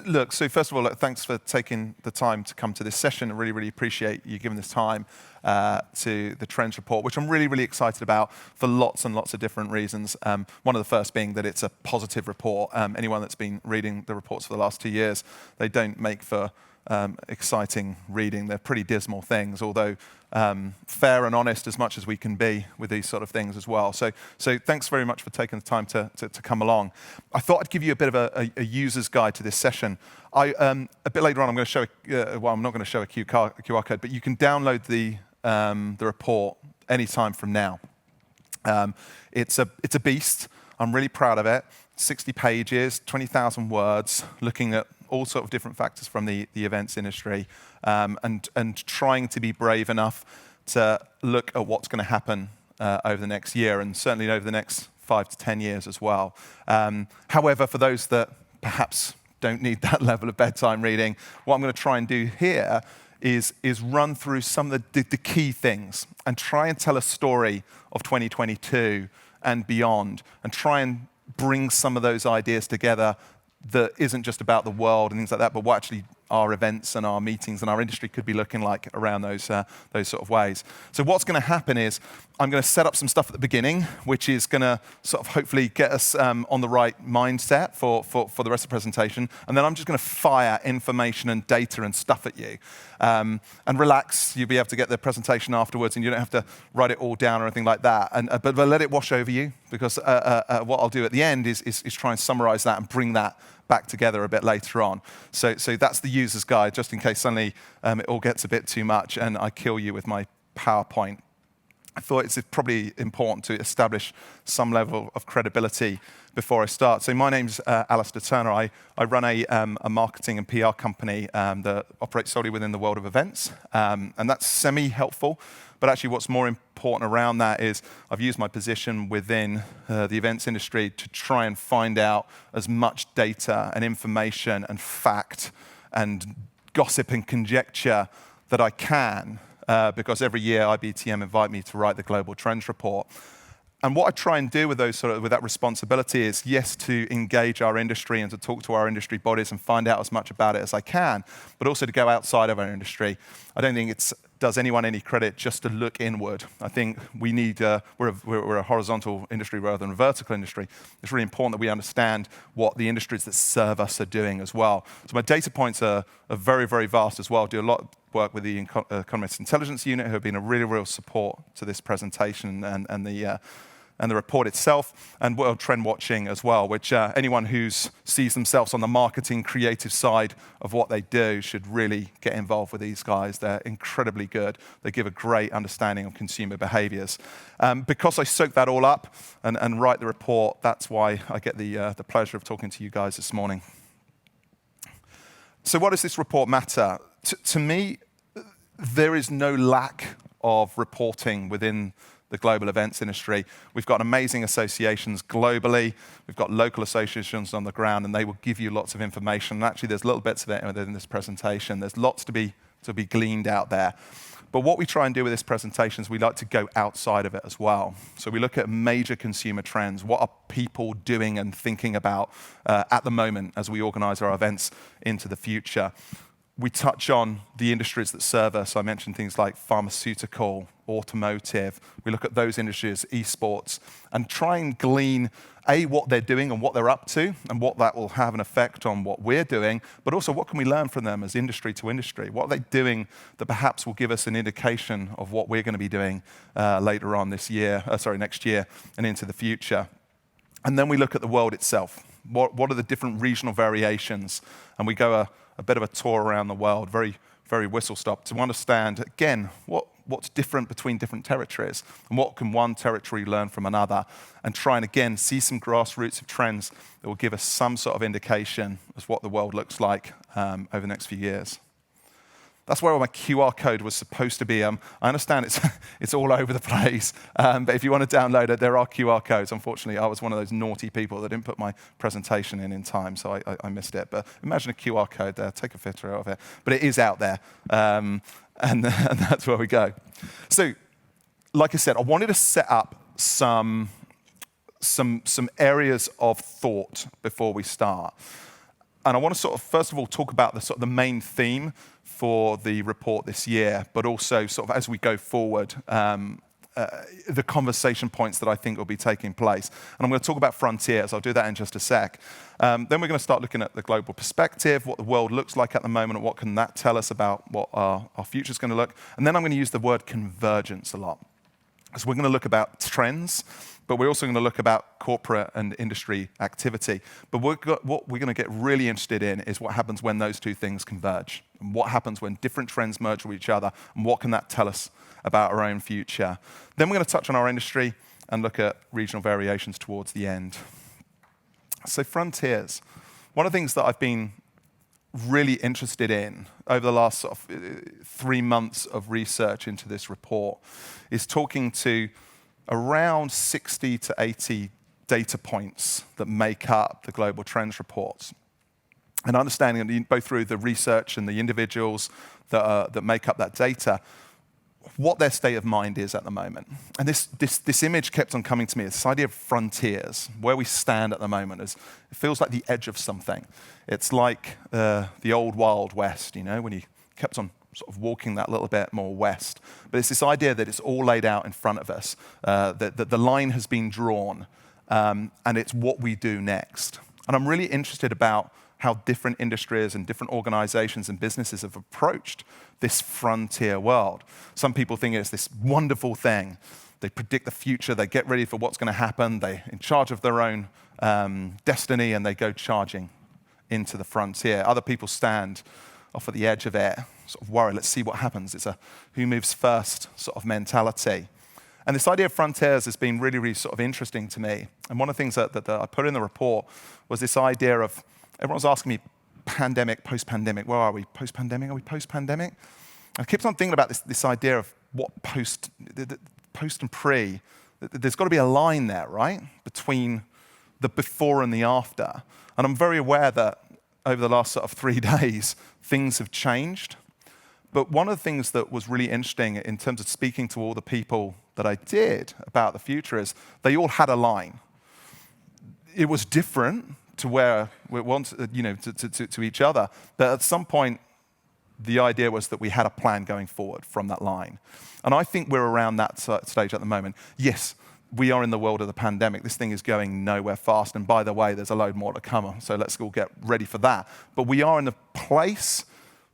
Look, so first of all, thanks for taking the time to come to this session. I really, really appreciate you giving this time to the Trends Report, which I'm really, really excited about for lots and lots of different reasons. One of the first being that it's a positive report. Anyone that's been reading the reports for the last 2 years, they don't make for exciting reading. They're pretty dismal things, although fair and honest as much as we can be with these sort of things as well. So thanks very much for taking the time to come along. I thought I'd give you a bit of a user's guide to this session. A bit later on, I'm going to show, well, I'm not going to show a QR code, but you can download the report anytime from now. It's a beast. I'm really proud of it. 60 pages, 20,000 words, looking at all sorts of different factors from the events industry, and trying to be brave enough to look at what's going to happen over the next year, and certainly over the next 5 to 10 years as well. However, for those that perhaps don't need that level of bedtime reading, what I'm going to try and do here is run through some of the key things and try and tell a story of 2022 and beyond, and try and bring some of those ideas together that isn't just about the world and things like that, but what actually our events and our meetings and our industry could be looking like around those sort of ways. So what's going to happen is I'm going to set up some stuff at the beginning, which is going to sort of hopefully get us on the right mindset for the rest of the presentation. And then I'm just going to fire information and data and stuff at you. And relax, you'll be able to get the presentation afterwards, and you don't have to write it all down or anything like that. But let it wash over you, because what I'll do at the end is try and summarize that and bring that back together a bit later on. So that's the user's guide, just in case suddenly it all gets a bit too much and I kill you with my PowerPoint. I thought it's probably important to establish some level of credibility before I start. So my name's Alistair Turner. I run a marketing and PR company that operates solely within the world of events, and that's semi-helpful. But actually what's more important around that is I've used my position within the events industry to try and find out as much data and information and fact and gossip and conjecture that I can, because every year IBTM invite me to write the Global Trends Report. And what I try and do with with that responsibility is, yes, to engage our industry and to talk to our industry bodies and find out as much about it as I can, but also to go outside of our industry. I don't think it does anyone any credit just to look inward. I think we need, we're a horizontal industry rather than a vertical industry. It's really important that we understand what the industries that serve us are doing as well. So my data points are very, very vast as well. I do a lot of work with the Economist Intelligence Unit, who have been a really real support to this presentation and the report itself, and World Trend Watching as well, which anyone who sees themselves on the marketing creative side of what they do should really get involved with these guys. They're incredibly good. They give a great understanding of consumer behaviors. Because I soak that all up and write the report, that's why I get the pleasure of talking to you guys this morning. So why does this report matter? To me, there is no lack of reporting within the global events industry. We've got amazing associations globally. We've got local associations on the ground, and they will give you lots of information. And actually, there's little bits of it within this presentation. There's lots to be gleaned out there. But what we try and do with this presentation is we like to go outside of it as well. So we look at major consumer trends. What are people doing and thinking about at the moment as we organize our events into the future? We touch on the industries that serve us. I mentioned things like pharmaceutical, automotive. We look at those industries, esports, and try and glean, what they're doing and what they're up to, and what that will have an effect on what we're doing, but also what can we learn from them as industry to industry? What are they doing that perhaps will give us an indication of what we're going to be doing later on next year, and into the future. And then we look at the world itself. What are the different regional variations? And we go a bit of a tour around the world, very, very whistle-stop, to understand, again, what's different between different territories, and what can one territory learn from another, and try and, again, see some grassroots of trends that will give us some sort of indication as what the world looks like over the next few years. That's where my QR code was supposed to be. I understand it's all over the place, but if you want to download it, there are QR codes. Unfortunately, I was one of those naughty people that didn't put my presentation in time, so I missed it. But imagine a QR code there. Take a picture of it. But it is out there, and that's where we go. So, like I said, I wanted to set up some areas of thought before we start. And I want to sort of, first of all, talk about the sort of the main theme for the report this year, but also sort of as we go forward, the conversation points that I think will be taking place. And I'm going to talk about frontiers. I'll do that in just a sec. Then we're going to start looking at the global perspective, what the world looks like at the moment, and what can that tell us about what our future is going to look. And then I'm going to use the word convergence a lot. So we're going to look about trends, but we're also going to look about corporate and industry activity. But what we're going to get really interested in is what happens when those two things converge, and what happens when different trends merge with each other, and what can that tell us about our own future. Then we're going to touch on our industry and look at regional variations towards the end. So frontiers. One of the things that I've been really interested in over the last sort of 3 months of research into this report is talking to around 60 to 80 data points that make up the global trends reports. And understanding both through the research and the individuals that make up that data, what their state of mind is at the moment. And this image kept on coming to me, this idea of frontiers, where we stand at the moment. It feels like the edge of something. It's like the old Wild West, you know, when you kept on sort of walking that little bit more west. But it's this idea that it's all laid out in front of us, that the line has been drawn, and it's what we do next. And I'm really interested about how different industries and different organizations and businesses have approached this frontier world. Some people think it's this wonderful thing. They predict the future, they get ready for what's going to happen, they're in charge of their own destiny, and they go charging into the frontier. Other people stand off at the edge of it, sort of worry, let's see what happens. It's a who moves first sort of mentality. And this idea of frontiers has been really, really sort of interesting to me. And one of the things that I put in the report was this idea of, everyone's asking me, pandemic, post-pandemic, where are we? Post-pandemic, are we post-pandemic? I kept on thinking about this idea of what post and pre. There's got to be a line there, right? Between the before and the after. And I'm very aware that over the last sort of 3 days, things have changed. But one of the things that was really interesting in terms of speaking to all the people that I did about the future is they all had a line. It was different to where we want, you know, to each other. But at some point, the idea was that we had a plan going forward from that line. And I think we're around that stage at the moment. Yes, we are in the world of the pandemic. This thing is going nowhere fast. And by the way, there's a load more to come. So let's all get ready for that. But we are in the place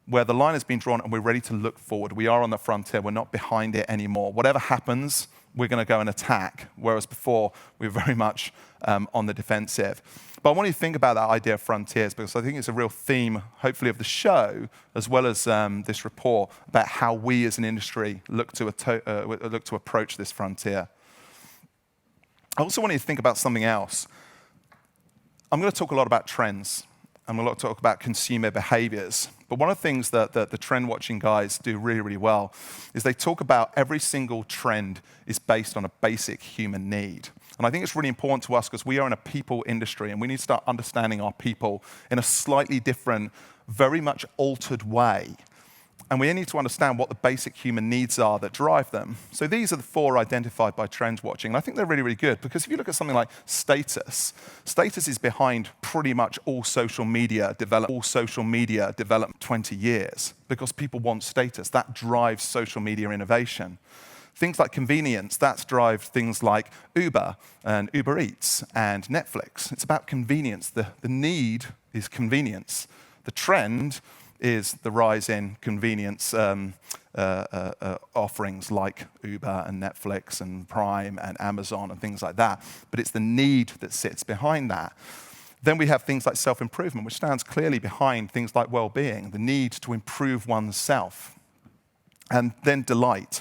where the line has been drawn and we're ready to look forward. We are on the frontier. We're not behind it anymore. Whatever happens, we're going to go and attack, whereas before we were very much on the defensive. But I want you to think about that idea of frontiers because I think it's a real theme, hopefully, of the show, as well as this report, about how we as an industry look to approach this frontier. I also want you to think about something else. I'm going to talk a lot about trends. I'm going to talk about consumer behaviors. But one of the things that the trend watching guys do really, really well is they talk about every single trend is based on a basic human need. And I think it's really important to us because we are in a people industry and we need to start understanding our people in a slightly different, very much altered way. And we need to understand what the basic human needs are that drive them. So these are the 4 identified by trend watching. And I think they're really, really good because if you look at something like status is behind pretty much all social media development 20 years because people want status. That drives social media innovation. Things like convenience, that's drives things like Uber and Uber Eats and Netflix. It's about convenience. The need is convenience. The trend is the rise in convenience offerings like Uber and Netflix and Prime and Amazon and things like that. But it's the need that sits behind that. Then we have things like self-improvement, which stands clearly behind things like well-being, the need to improve oneself. And then delight,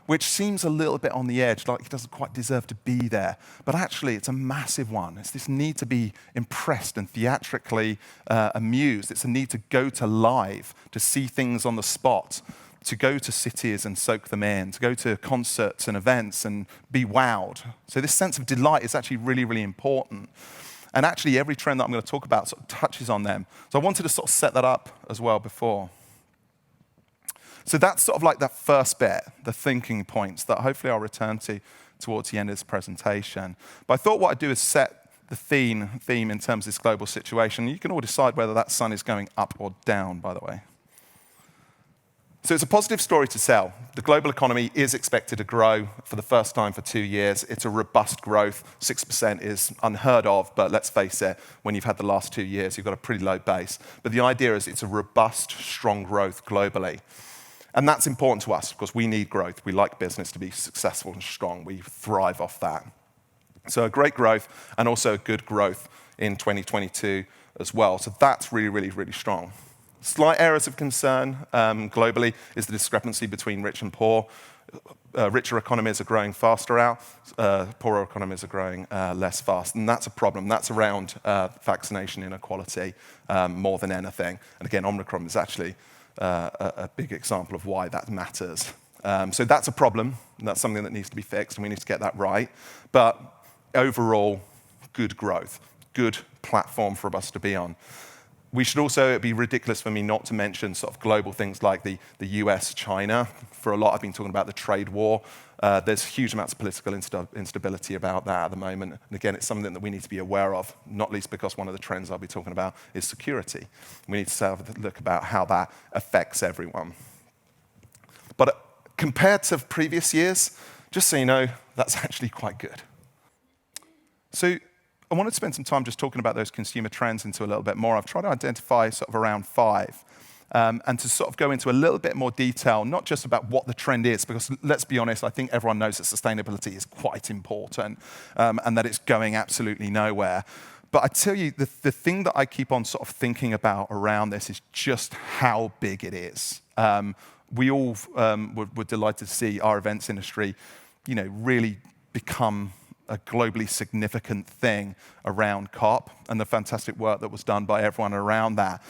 which seems a little bit on the edge, like it doesn't quite deserve to be there. But actually, it's a massive one. It's this need to be impressed and theatrically amused. It's a need to go to live, to see things on the spot, to go to cities and soak them in, to go to concerts and events and be wowed. So this sense of delight is actually really, really important. And actually, every trend that I'm going to talk about sort of touches on them. So I wanted to sort of set that up as well before. So that's sort of like that first bit, the thinking points that hopefully I'll return to towards the end of this presentation. But I thought what I'd do is set the theme in terms of this global situation. You can all decide whether that sun is going up or down, by the way. So it's a positive story to sell. The global economy is expected to grow for the first time for 2 years. It's a robust growth. 6% is unheard of, but let's face it, when you've had the last 2 years, you've got a pretty low base. But the idea is it's a robust, strong growth globally. And that's important to us because we need growth. We like business to be successful and strong. We thrive off that. So a great growth and also a good growth in 2022 as well. So that's really, really, really strong. Slight areas of concern globally is the discrepancy between rich and poor. Richer economies are growing faster out, poorer economies are growing less fast, and that's a problem. That's around vaccination inequality more than anything. And again, Omicron is actually a big example of why that matters. So that's a problem, and that's something that needs to be fixed, and we need to get that right. But overall, good growth, good platform for us to be on. We should also, it'd be ridiculous for me not to mention sort of global things like the US-China. For a lot, I've been talking about the trade war. There's huge amounts of political instability about that at the moment. And again, it's something that we need to be aware of, not least because one of the trends I'll be talking about is security. We need to have a look about how that affects everyone. But compared to previous years, just so you know, that's actually quite good. So I wanted to spend some time just talking about those consumer trends into a little bit more. I've tried to identify sort of around 5 and to sort of go into a little bit more detail, not just about what the trend is, because let's be honest, I think everyone knows that sustainability is quite important and that it's going absolutely nowhere. But I tell you, the thing that I keep on sort of thinking about around this is just how big it is. We all were delighted to see our events industry, really become a globally significant thing around COP and the fantastic work that was done by everyone around that.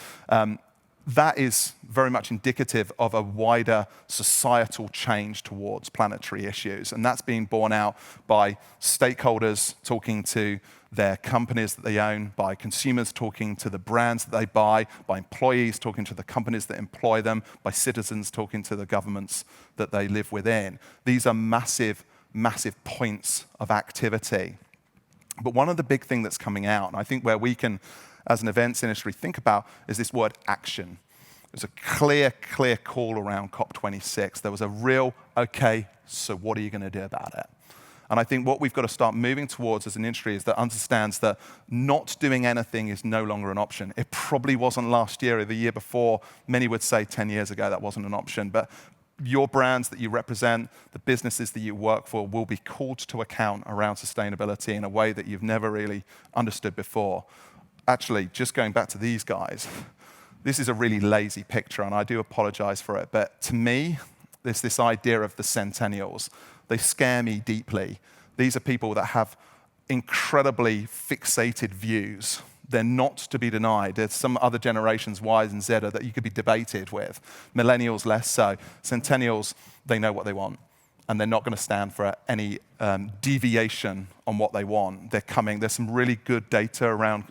That is very much indicative of a wider societal change towards planetary issues. And that's being borne out by stakeholders talking to their companies that they own, by consumers talking to the brands that they buy, by employees talking to the companies that employ them, by citizens talking to the governments that they live within. These are massive points of activity. But one of the big things that's coming out, and I think where we can, as an events industry, think about is this word action. There's a clear call around COP26. There was a real, okay, so what are you going to do about it? And I think what we've got to start moving towards as an industry is that understands that not doing anything is no longer an option. It probably wasn't last year or the year before. Many would say 10 years ago that wasn't an option. But your brands that you represent, the businesses that you work for, will be called to account around sustainability in a way that you've never really understood before. Actually, just going back to these guys, this is a really lazy picture, and I do apologize for it. But to me, there's this idea of the centennials. They scare me deeply. These are people that have incredibly fixated views. They're not to be denied. There's some other generations, Y and Z, that you could be debated with. Millennials, less so. Centennials, they know what they want, and they're not going to stand for any deviation on what they want. They're coming. There's some really good data around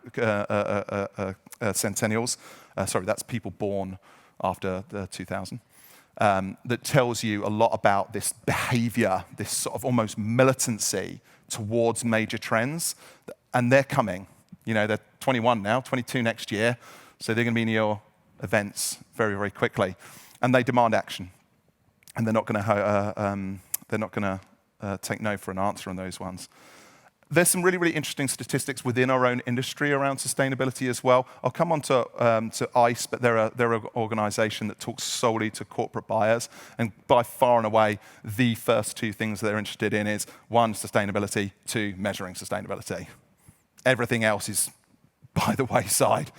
centennials. Sorry, that's people born after the 2000. That tells you a lot about this behavior, this sort of almost militancy towards major trends, and they're coming. They're 21 now, 22 next year, so they're going to be in your events very, very quickly, and they demand action, and they're not going to take no for an answer on those ones. There's some really, really interesting statistics within our own industry around sustainability as well. I'll come on to ICE, but they're an organization that talks solely to corporate buyers, and by far and away, the first 2 things they're interested in is 1, sustainability, 2, measuring sustainability. Everything else is by the wayside,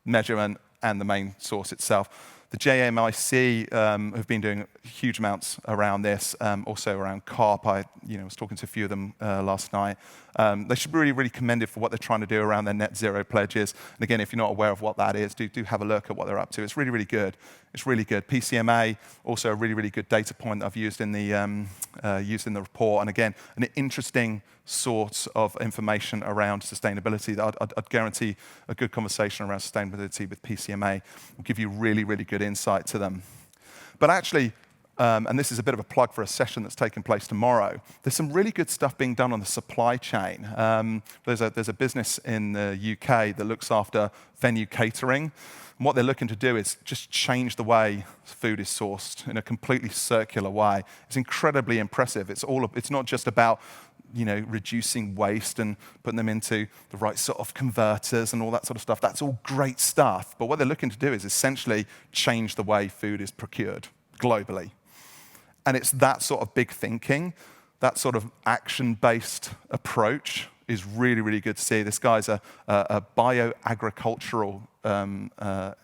measurement and the main source itself. The JMIC have been doing huge amounts around this, also around COP. I was talking to a few of them last night. They should be really, really commended for what they're trying to do around their net zero pledges. And again, if you're not aware of what that is, do have a look at what they're up to. It's really, really good. It's really good. PCMA, also a really, really good data point that I've used in the report. And again, an interesting sort of information around sustainability. I'd guarantee a good conversation around sustainability with PCMA will give you really, really good insight to them. But actually, and this is a bit of a plug for a session that's taking place tomorrow, there's some really good stuff being done on the supply chain. There's a business in the UK that looks after venue catering. And what they're looking to do is just change the way food is sourced in a completely circular way. It's incredibly impressive. It's not just about reducing waste and putting them into the right sort of converters and all that sort of stuff. That's all great stuff. But what they're looking to do is essentially change the way food is procured globally. And it's that sort of big thinking, that sort of action-based approach is really, really good to see. This guy's a bioagricultural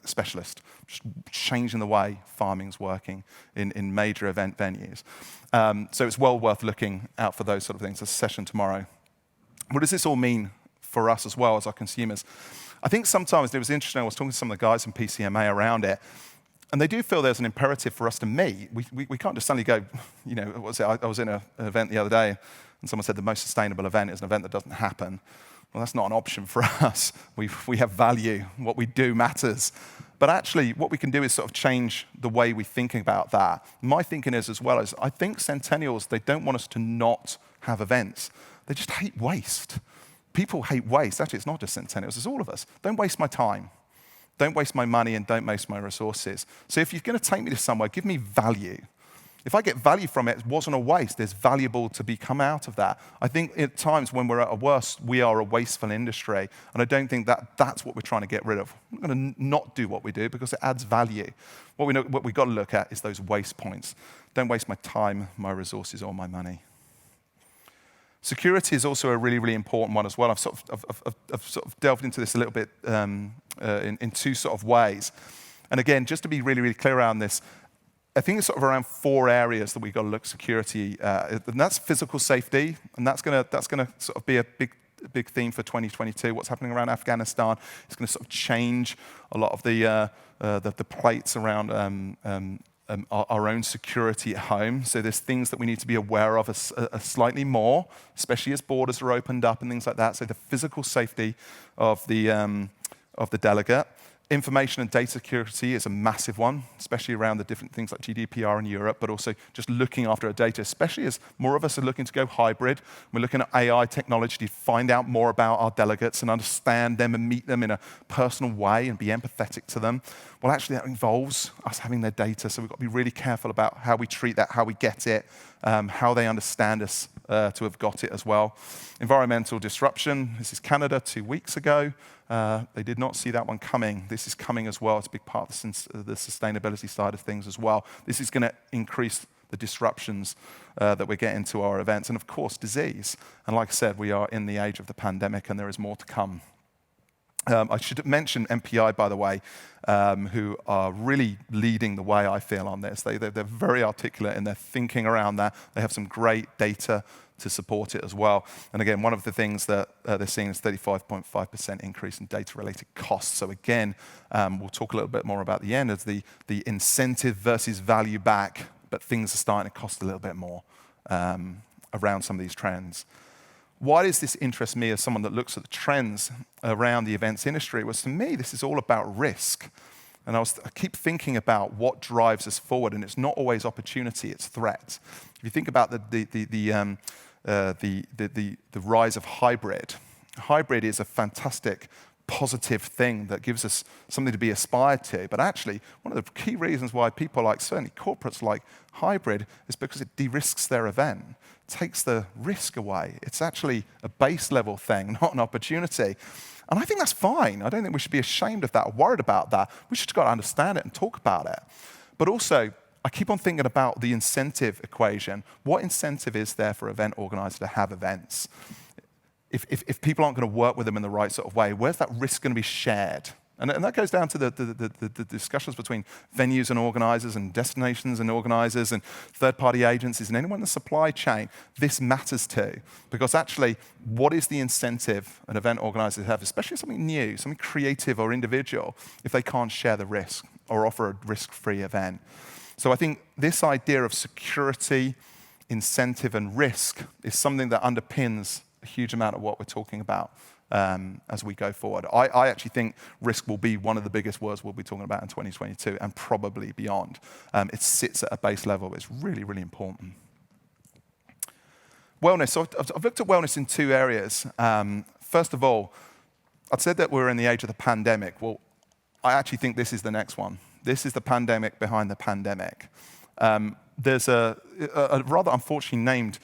specialist, just changing the way farming's working in major event venues. So it's well worth looking out for those sort of things. There's a session tomorrow. What does this all mean for us as well as our consumers? I think sometimes it was interesting. I was talking to some of the guys from PCMA around it, and they do feel there's an imperative for us to meet. We can't just suddenly go, what was it? I was in an event the other day, and someone said the most sustainable event is an event that doesn't happen. Well, that's not an option for us. We have value. What we do matters. But actually, what we can do is sort of change the way we think about that. My thinking is as well as, I think centennials, they don't want us to not have events. They just hate waste. People hate waste. Actually, it's not just centennials, it's all of us. Don't waste my time. Don't waste my money and don't waste my resources. So if you're going to take me to somewhere, give me value. If I get value from it, it wasn't a waste. There's valuable to come out of that. I think at times when we're at our worst, we are a wasteful industry. And I don't think that's what we're trying to get rid of. We're going to not do what we do because it adds value. What we've got to look at is those waste points. Don't waste my time, my resources, or my money. Security is also a really, really important one as well. I've sort of delved into this a little bit in two sort of ways. And again, just to be really, really clear around this, I think it's sort of around 4 areas that we've got to look security, and that's physical safety, and that's gonna sort of be a big theme for 2022. What's happening around Afghanistan is going to sort of change a lot of the plates around our own security at home. So there's things that we need to be aware of slightly more, especially as borders are opened up and things like that. So the physical safety of the delegate. Information and data security is a massive one, especially around the different things like GDPR in Europe, but also just looking after our data, especially as more of us are looking to go hybrid. We're looking at AI technology to find out more about our delegates and understand them and meet them in a personal way and be empathetic to them. Well, actually, that involves us having their data, so we've got to be really careful about how we treat that, how we get it, how they understand us to have got it as well. Environmental disruption. This is Canada 2 weeks ago. They did not see that one coming. This is coming as well. It's a big part of the sustainability side of things as well. This is going to increase the disruptions that we're getting to our events. And of course, disease. And like I said, we are in the age of the pandemic and there is more to come. I should mention MPI, by the way, who are really leading the way, I feel, on this. They're very articulate in their thinking around that. They have some great data to support it as well. And again, one of the things that they're seeing is 35.5% increase in data-related costs. So again, we'll talk a little bit more about the end as the incentive versus value back, but things are starting to cost a little bit more around some of these trends. Why does this interest me as someone that looks at the trends around the events industry? Well, to me, this is all about risk. And I keep thinking about what drives us forward, and it's not always opportunity, it's threat. If you think about the rise of hybrid. Hybrid is a fantastic, positive thing that gives us something to be aspired to. But actually, one of the key reasons why people like, certainly corporates like hybrid, is because it de-risks their event, takes the risk away. It's actually a base level thing, not an opportunity. And I think that's fine. I don't think we should be ashamed of that or worried about that. We should got to understand it and talk about it. But also, I keep on thinking about the incentive equation. What incentive is there for event organizers to have events? If people aren't going to work with them in the right sort of way, where's that risk going to be shared? And that goes down to the discussions between venues and organizers and destinations and organizers and third-party agencies and anyone in the supply chain. This matters too, because actually, what is the incentive an event organizer have, especially something new, something creative or individual, if they can't share the risk or offer a risk-free event? So I think this idea of security, incentive, and risk is something that underpins a huge amount of what we're talking about as we go forward. I actually think risk will be one of the biggest words we'll be talking about in 2022 and probably beyond. It sits at a base level. It's really, really important. Wellness. So I've looked at wellness in two areas. First of all, I'd said that we're in the age of the pandemic. Well, I actually think this is the next one. This is the pandemic behind the pandemic. There's a rather unfortunately named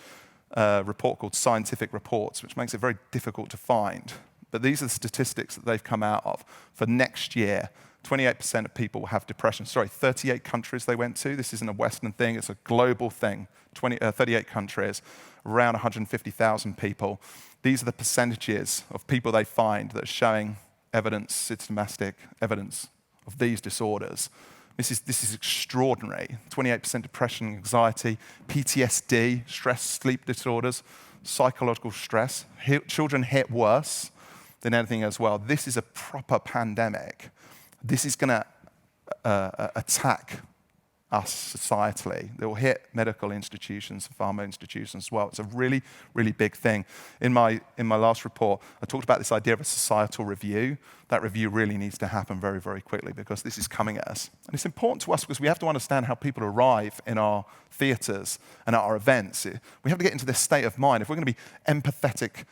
report called Scientific Reports, which makes it very difficult to find. But these are the statistics that they've come out of. For next year, 28% of people will have depression. Sorry, 38 countries they went to. This isn't a Western thing, it's a global thing. 38 countries, around 150,000 people. These are the percentages of people they find that are showing evidence, systematic evidence of these disorders. This is extraordinary. 28% depression, anxiety, PTSD, stress, sleep disorders, psychological stress. Children hit worse than anything as well. This is a proper pandemic. This is going to attack us societally. It will hit medical institutions, pharma institutions as well. It's a really, really big thing. In my last report, I talked about this idea of a societal review. That review really needs to happen very, very quickly because this is coming at us. And it's important to us because we have to understand how people arrive in our theatres and at our events. We have to get into this state of mind. If we're going to be empathetic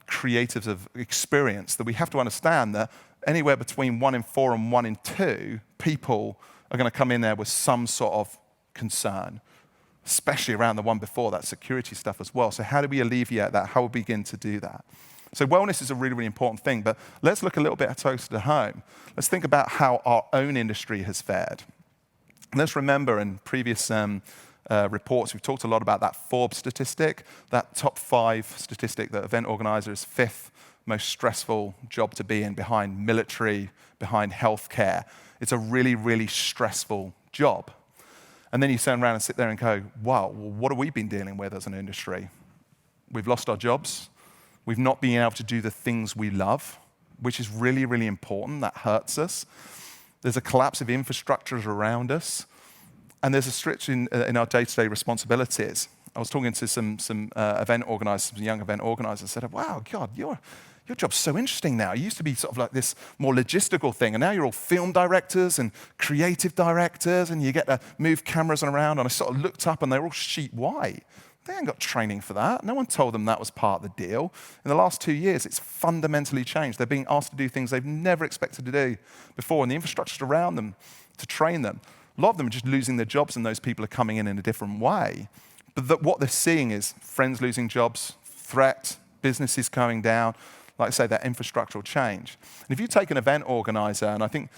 creators of experience, that we have to understand that anywhere between 1 in 4 and 1 in 2 people are going to come in there with some sort of concern, especially around the one before, that security stuff as well. So how do we alleviate that? How do we begin to do that? So wellness is a really, really important thing, but let's look a little bit closer to home. Let's think about how our own industry has fared. And let's remember in previous reports, we've talked a lot about that Forbes statistic, that top 5 statistic that event organizers' 5th most stressful job to be in, behind military, behind healthcare. It's a really, really stressful job. And then you turn around and sit there and go, wow, well, what have we been dealing with as an industry? We've lost our jobs. We've not been able to do the things we love, which is really, really important. That hurts us. There's a collapse of infrastructures around us. And there's a stretch in our day-to-day responsibilities. I was talking to some event organizers, some young event organizers, said, wow, God, your job's so interesting now. It used to be sort of like this more logistical thing, and now you're all film directors and creative directors, and you get to move cameras around. And I sort of looked up, and they're all sheet white. They ain't got training for that. No one told them that was part of the deal. In the last 2 years, it's fundamentally changed. They're being asked to do things they've never expected to do before, and the infrastructure around them to train them. A lot of them are just losing their jobs, and those people are coming in a different way. But what they're seeing is friends losing jobs, threat, businesses going down, like I say, that infrastructural change. And if you take an event organizer, and I think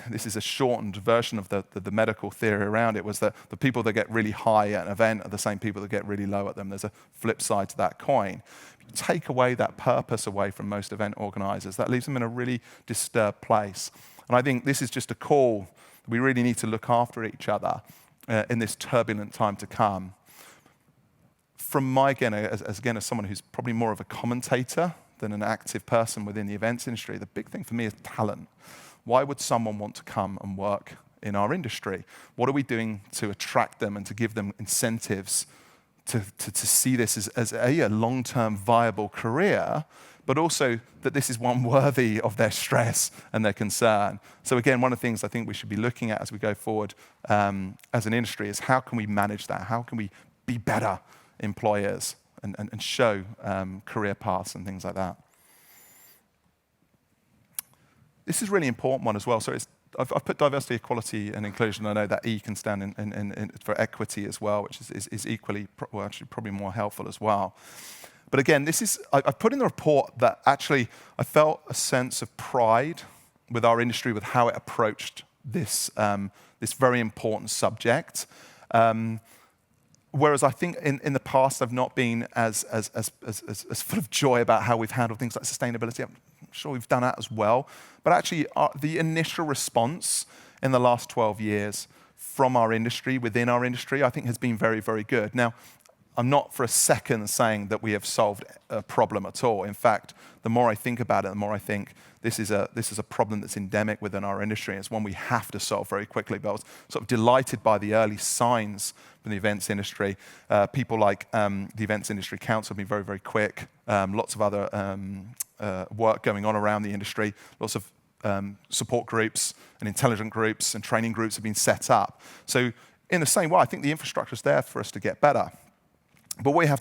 this is a shortened version of the medical theory around it, was that the people that get really high at an event are the same people that get really low at them. There's a flip side to that coin. If you take away that purpose away from most event organizers, that leaves them in a really disturbed place. And I think this is just a call that we really need to look after each other in this turbulent time to come. From my, as someone who's probably more of a commentator than an active person within the events industry, the big thing for me is talent. Why would someone want to come and work in our industry? What are we doing to attract them and to give them incentives to see this as a long-term viable career, but also that this is one worthy of their stress and their concern? So again, one of the things I think we should be looking at as we go forward as an industry is how can we manage that? How can we be better employers and show career paths and things like that? This is a really important one as well. So I've put diversity, equality, and inclusion. I know that E can stand for equity as well, which is equally, well, actually probably more helpful as well. But again, I've put in the report that actually I felt a sense of pride with our industry, with how it approached this very important subject. Whereas I think in the past I've not been as full of joy about how we've handled things like sustainability. I'm sure we've done that as well. But actually the initial response in the last 12 years from our industry, within our industry, I think has been very, very good. Now, I'm not for a second saying that we have solved a problem at all. In fact, the more I think about it, the more I think this is a problem that's endemic within our industry. It's one we have to solve very quickly. But I was sort of delighted by the early signs from the events industry. People like the Events Industry Council have been very, very quick. Lots of other work going on around the industry. Lots of support groups and intelligent groups and training groups have been set up. So in the same way, I think the infrastructure is there for us to get better. But what we have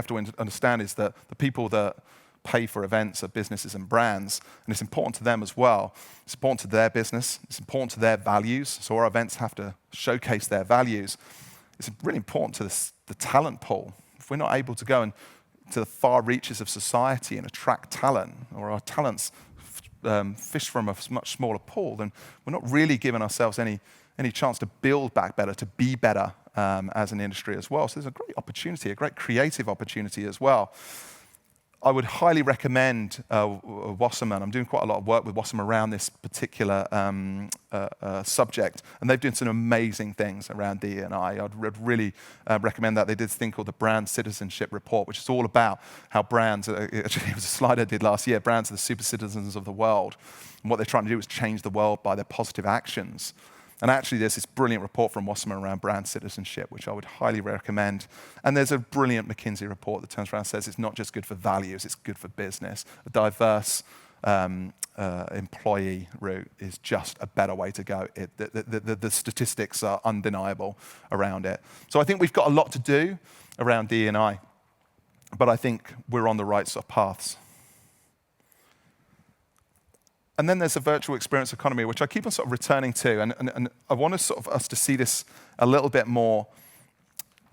to understand is that the people that pay for events are businesses and brands, and it's important to them as well. It's important to their business. It's important to their values. So our events have to showcase their values. It's really important to the talent pool. If we're not able to go to the far reaches of society and attract talent, or our talents fish from a much smaller pool, then we're not really giving ourselves any chance to build back better, to be better as an industry as well. So there's a great opportunity, a great creative opportunity as well. I would highly recommend Wasserman. I'm doing quite a lot of work with Wasserman around this particular subject, and they've done some amazing things around DE&I. I'd really recommend that. They did this thing called the Brand Citizenship Report, which is all about how brands, actually it was a slide I did last year, brands are the super citizens of the world. And what they're trying to do is change the world by their positive actions. And actually, there's this brilliant report from Wasserman around brand citizenship, which I would highly recommend. And there's a brilliant McKinsey report that turns around and says it's not just good for values, it's good for business. A diverse employee route is just a better way to go. The statistics are undeniable around it. So I think we've got a lot to do around D&I, but I think we're on the right sort of paths. And then there's a virtual experience economy, which I keep on sort of returning to. And I want us to see this a little bit more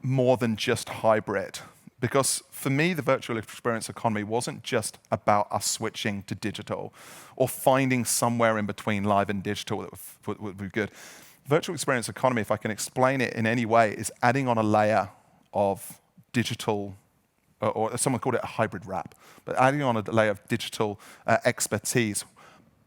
than just hybrid. Because for me, the virtual experience economy wasn't just about us switching to digital or finding somewhere in between live and digital that would be good. Virtual experience economy, if I can explain it in any way, is adding on a layer of digital, or someone called it a hybrid wrap, but adding on a layer of digital expertise,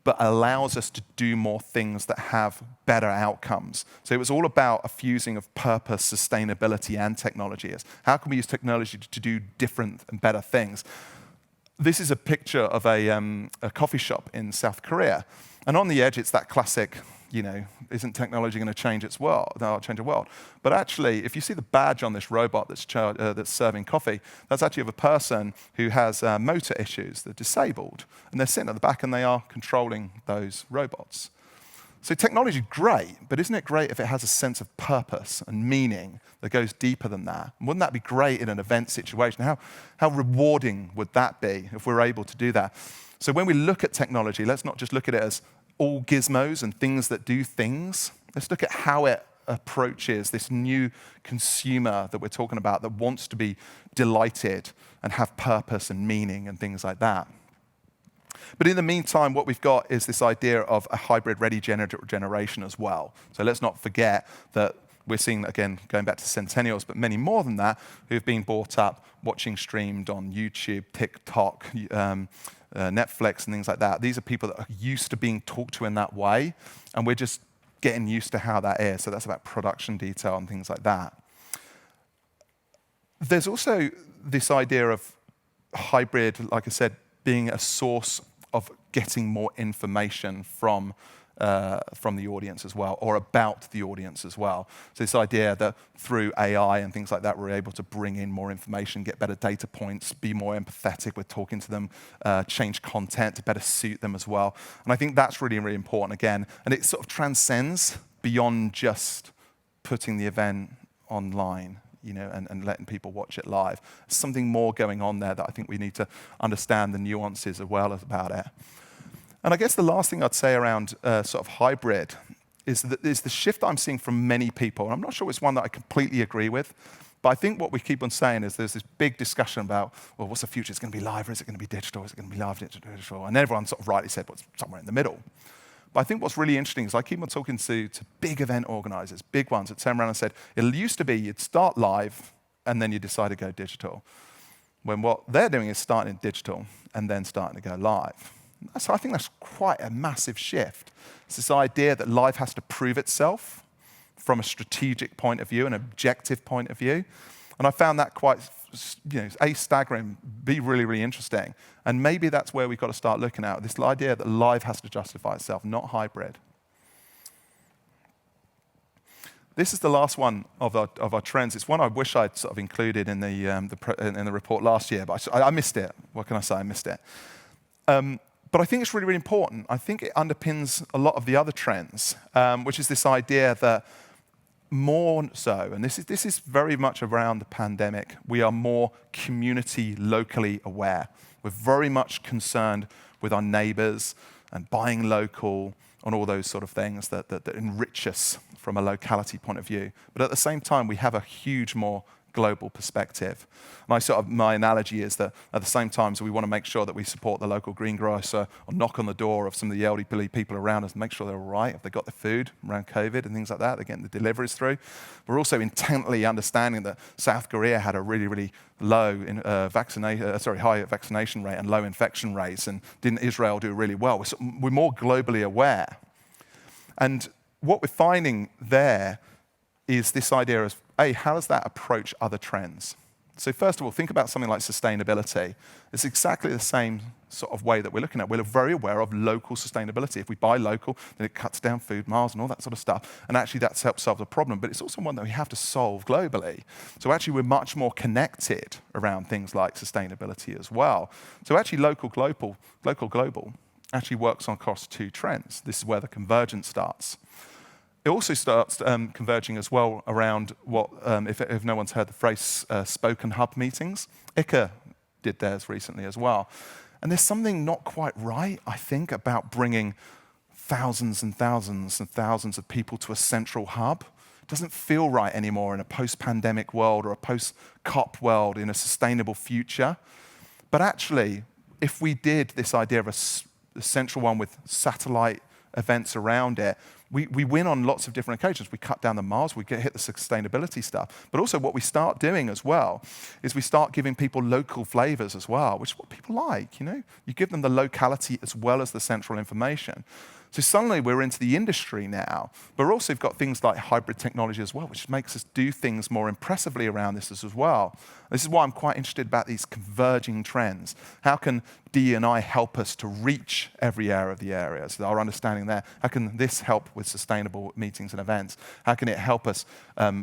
but allows us to do more things that have better outcomes. So it was all about a fusing of purpose, sustainability, and technology. How can we use technology to do different and better things? This is a picture of a coffee shop in South Korea. And on the edge, it's that classic, isn't technology going to change its world? No, it'll change the world. But actually, if you see the badge on this robot that's serving coffee, that's actually of a person who has motor issues. They're disabled. And they're sitting at the back and they are controlling those robots. So technology is great, but isn't it great if it has a sense of purpose and meaning that goes deeper than that? And wouldn't that be great in an event situation? How rewarding would that be if we're able to do that? So when we look at technology, let's not just look at it as all gizmos and things that do things. Let's look at how it approaches this new consumer that we're talking about that wants to be delighted and have purpose and meaning and things like that. But in the meantime, what we've got is this idea of a hybrid-ready generation as well. So let's not forget that we're seeing, again, going back to centennials, but many more than that, who've been brought up watching streamed on YouTube, TikTok, Netflix and things like that. These are people that are used to being talked to in that way, and we're just getting used to how that is. So that's about production detail and things like that. There's also this idea of hybrid, like I said, being a source of getting more information from the audience as well, or about the audience as well. So this idea that through AI and things like that, we're able to bring in more information, get better data points, be more empathetic with talking to them, change content to better suit them as well. And I think that's really, really important again. And it sort of transcends beyond just putting the event online, and letting people watch it live. There's something more going on there that I think we need to understand the nuances as well about it. And I guess the last thing I'd say around sort of hybrid is the shift I'm seeing from many people. And I'm not sure it's one that I completely agree with, but I think what we keep on saying is there's this big discussion about, well, what's the future? Is it going to be live or is it going to be digital? Is it going to be live, digital? And everyone sort of rightly said, well, it's somewhere in the middle. But I think what's really interesting is I keep on talking to big event organizers, big ones that turn around and said, it used to be you'd start live and then you decide to go digital. When what they're doing is starting digital and then starting to go live. So I think that's quite a massive shift. It's this idea that live has to prove itself from a strategic point of view, an objective point of view. And I found that quite, staggering, be really, really interesting. And maybe that's where we've got to start looking at this idea that live has to justify itself, not hybrid. This is the last one of our trends. It's one I wish I'd sort of included in the report last year, but I missed it. What can I say? I missed it. But I think it's really, really important. I think it underpins a lot of the other trends, which is this idea that more so, and this is very much around the pandemic, we are more community locally aware. We're very much concerned with our neighbors and buying local and all those sort of things that enrich us from a locality point of view. But at the same time, we have a huge more global perspective. My analogy is that at the same time, so we want to make sure that we support the local greengrocer or knock on the door of some of the elderly people around us and make sure they're all right, if they've got the food around COVID and things like that, they're getting the deliveries through. We're also intently understanding that South Korea had a really, really low high vaccination rate and low infection rates, and didn't Israel do really well? We're more globally aware. And what we're finding there is this idea of, how does that approach other trends? So first of all, think about something like sustainability. It's exactly the same sort of way that we're looking at. We're very aware of local sustainability. If we buy local, then it cuts down food miles and all that sort of stuff. And actually that helps solve the problem. But it's also one that we have to solve globally. So actually we're much more connected around things like sustainability as well. So actually local global actually works on across two trends. This is where the convergence starts. It also starts converging as well around what, if no one's heard the phrase spoken hub meetings, ICA did theirs recently as well. And there's something not quite right, I think, about bringing thousands and thousands and thousands of people to a central hub. It doesn't feel right anymore in a post-pandemic world or a post-COP world in a sustainable future. But actually, if we did this idea of a central one with satellite events around it, we win on lots of different occasions. We cut down the miles, we hit the sustainability stuff. But also what we start doing as well is we start giving people local flavors as well, which is what people like, You give them the locality as well as the central information. So suddenly we're into the industry now, but we've also got things like hybrid technology as well, which makes us do things more impressively around this as well. This is why I'm quite interested about these converging trends. How can D&I help us to reach every area of the area? So our understanding there, how can this help with sustainable meetings and events? How can it help us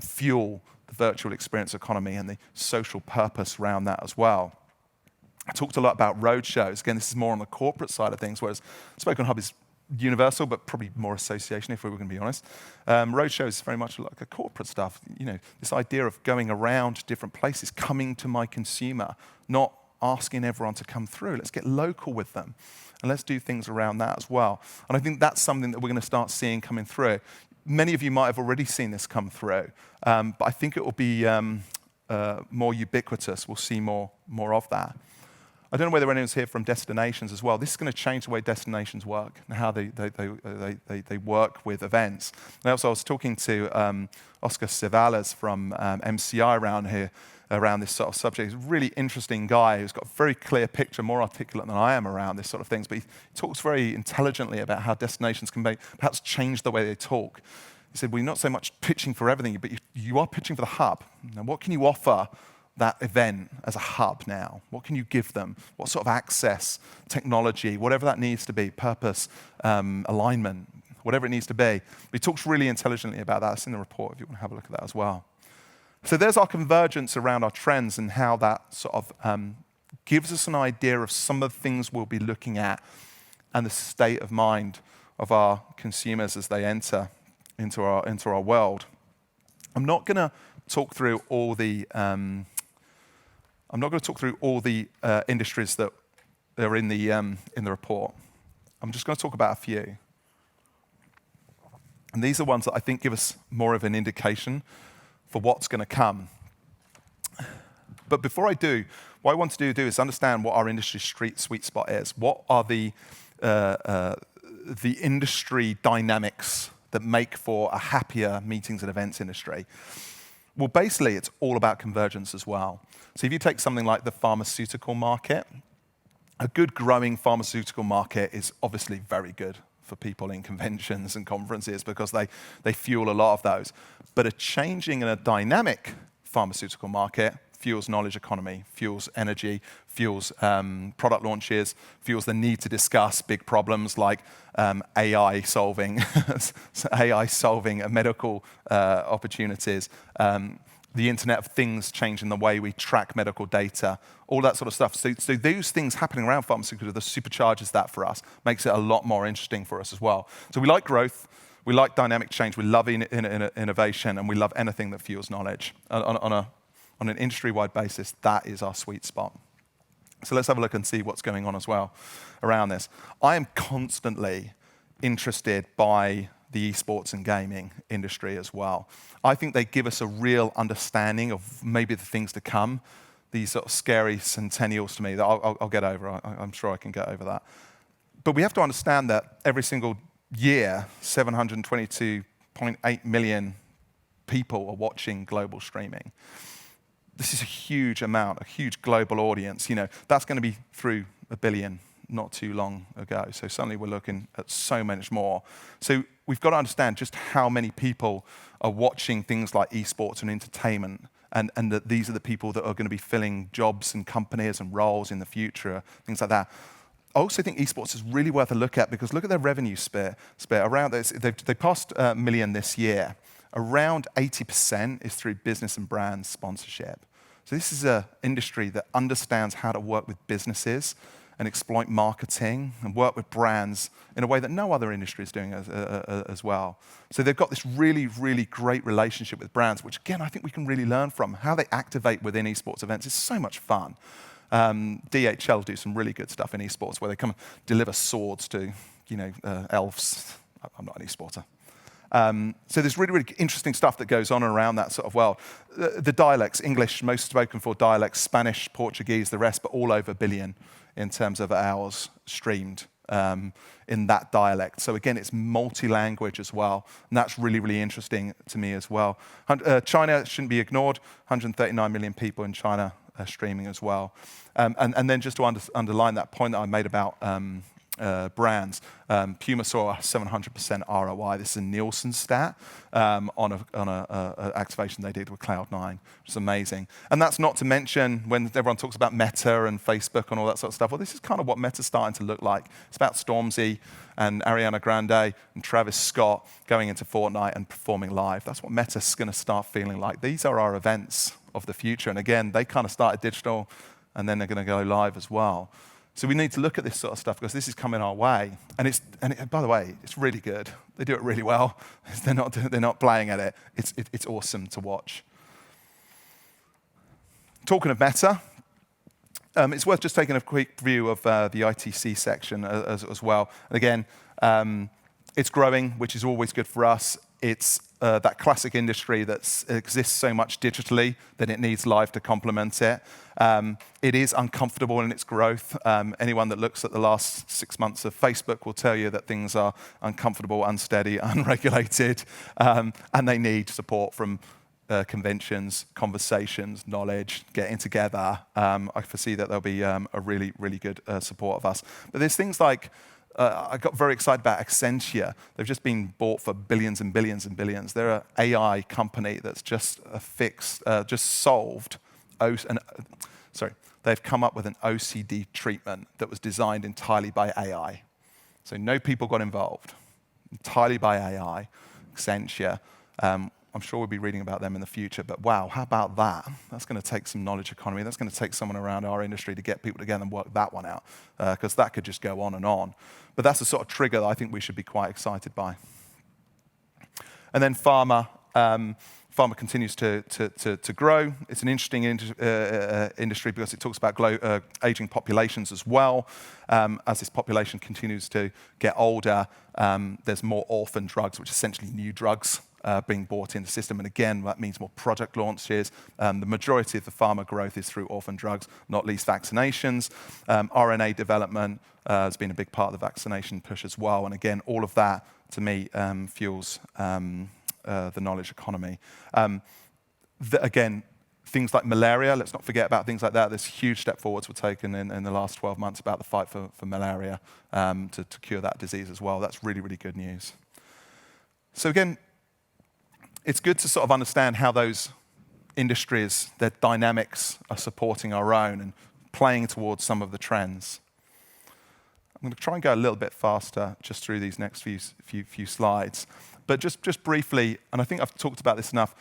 fuel the virtual experience economy and the social purpose around that as well? I talked a lot about roadshows. Again, this is more on the corporate side of things, whereas Spoken Hub is universal, but probably more association, if we were going to be honest. Roadshows is very much like a corporate stuff. This idea of going around different places, coming to my consumer, not asking everyone to come through. Let's get local with them, and let's do things around that as well. And I think that's something that we're going to start seeing coming through. Many of you might have already seen this come through, but I think it will be more ubiquitous. We'll see more of that. I don't know whether anyone's here from destinations as well. This is going to change the way destinations work and how they work with events. And also, I was talking to Oscar Cevallos from MCI around here, around this sort of subject. He's a really interesting guy who's got a very clear picture, more articulate than I am around this sort of things. But he talks very intelligently about how destinations can perhaps change the way they talk. He said, we're not so much pitching for everything, but you are pitching for the hub. Now, what can you offer that event as a hub now? What can you give them? What sort of access, technology, whatever that needs to be, purpose, alignment, whatever it needs to be. But he talks really intelligently about that. It's in the report if you want to have a look at that as well. So there's our convergence around our trends and how that sort of gives us an idea of some of the things we'll be looking at and the state of mind of our consumers as they enter into our world. I'm not going to talk through all the industries that are in the report. I'm just going to talk about a few. And these are ones that I think give us more of an indication for what's going to come. But before I do, what I want to do is understand what our industry sweet spot is. What are the industry dynamics that make for a happier meetings and events industry? Well, basically, it's all about convergence as well. So if you take something like the pharmaceutical market, a good growing pharmaceutical market is obviously very good for people in conventions and conferences because they fuel a lot of those. But a changing and a dynamic pharmaceutical market fuels knowledge economy, fuels energy, fuels product launches, fuels the need to discuss big problems like AI solving medical opportunities, the Internet of Things changing the way we track medical data, all that sort of stuff. So those things happening around pharmaceuticals, the supercharges that for us, makes it a lot more interesting for us as well. So we like growth, we like dynamic change, we love innovation, and we love anything that fuels knowledge. On an industry-wide basis, that is our sweet spot. So let's have a look and see what's going on as well around this. I am constantly interested by the esports and gaming industry as well. I think they give us a real understanding of maybe the things to come, these sort of scary centennials to me that I'll get over. I'm sure I can get over that. But we have to understand that every single year, 722.8 million people are watching global streaming. This is a huge amount, a huge global audience. That's going to be through 1 billion not too long ago. So suddenly we're looking at so much more. So we've got to understand just how many people are watching things like esports and entertainment, and that these are the people that are going to be filling jobs and companies and roles in the future, things like that. I also think esports is really worth a look at because look at their revenue split. Around this, they passed a million this year. Around 80% is through business and brand sponsorship. So this is an industry that understands how to work with businesses and exploit marketing and work with brands in a way that no other industry is doing as well. So they've got this really, really great relationship with brands, which again, I think we can really learn from. How they activate within esports events is so much fun. DHL do some really good stuff in esports where they come and deliver swords to, elves. I'm not an esporter. So there's really, really interesting stuff that goes on around that sort of world. The dialects, English, most spoken for dialects, Spanish, Portuguese, the rest, but all over 1 billion in terms of hours streamed in that dialect. So again, it's multi-language as well, and that's really, really interesting to me as well. China shouldn't be ignored, 139 million people in China streaming as well. And then just to underline that point that I made about brands, Puma saw a 700% ROI. This is a Nielsen stat on a activation they did with Cloud9, which is amazing. And that's not to mention when everyone talks about Meta and Facebook and all that sort of stuff. Well, this is kind of what Meta's starting to look like. It's about Stormzy and Ariana Grande and Travis Scott going into Fortnite and performing live. That's what Meta's going to start feeling like. These are our events of the future. And again, they kind of started digital and then they're going to go live as well. So we need to look at this sort of stuff because this is coming our way. And by the way, it's really good. They do it really well. They're not playing at it. It's awesome to watch. Talking of Meta, it's worth just taking a quick view of the ITC section as well. And again, it's growing, which is always good for us. It's that classic industry that exists so much digitally that it needs live to complement it. It is uncomfortable in its growth. Anyone that looks at the last 6 months of Facebook will tell you that things are uncomfortable, unsteady, unregulated, and they need support from conventions, conversations, knowledge, getting together. I foresee that there'll be a really, really good support of us. But there's things like I got very excited about Accenture. They've just been bought for billions and billions and billions. They're an AI company that's just solved. They've come up with an OCD treatment that was designed entirely by AI. So no people got involved, entirely by AI. Accenture. I'm sure we'll be reading about them in the future, but wow, how about that? That's going to take some knowledge economy. That's going to take someone around our industry to get people together and work that one out, because that could just go on and on. But that's the sort of trigger that I think we should be quite excited by. And then Pharma. Pharma continues to grow. It's an interesting industry because it talks about aging populations as well. As this population continues to get older, there's more orphan drugs, which are essentially new drugs being brought into the system. And again, that means more product launches. The majority of the pharma growth is through orphan drugs, not least vaccinations. RNA development has been a big part of the vaccination push as well. And again, all of that, to me, fuels the knowledge economy. Again, things like malaria, let's not forget about things like that. There's huge step forwards were taken in the last 12 months about the fight for malaria to cure that disease as well. That's really, really good news. So again, it's good to sort of understand how those industries, their dynamics are supporting our own and playing towards some of the trends. I'm going to try and go a little bit faster just through these next few slides. But just briefly, and I think I've talked about this enough,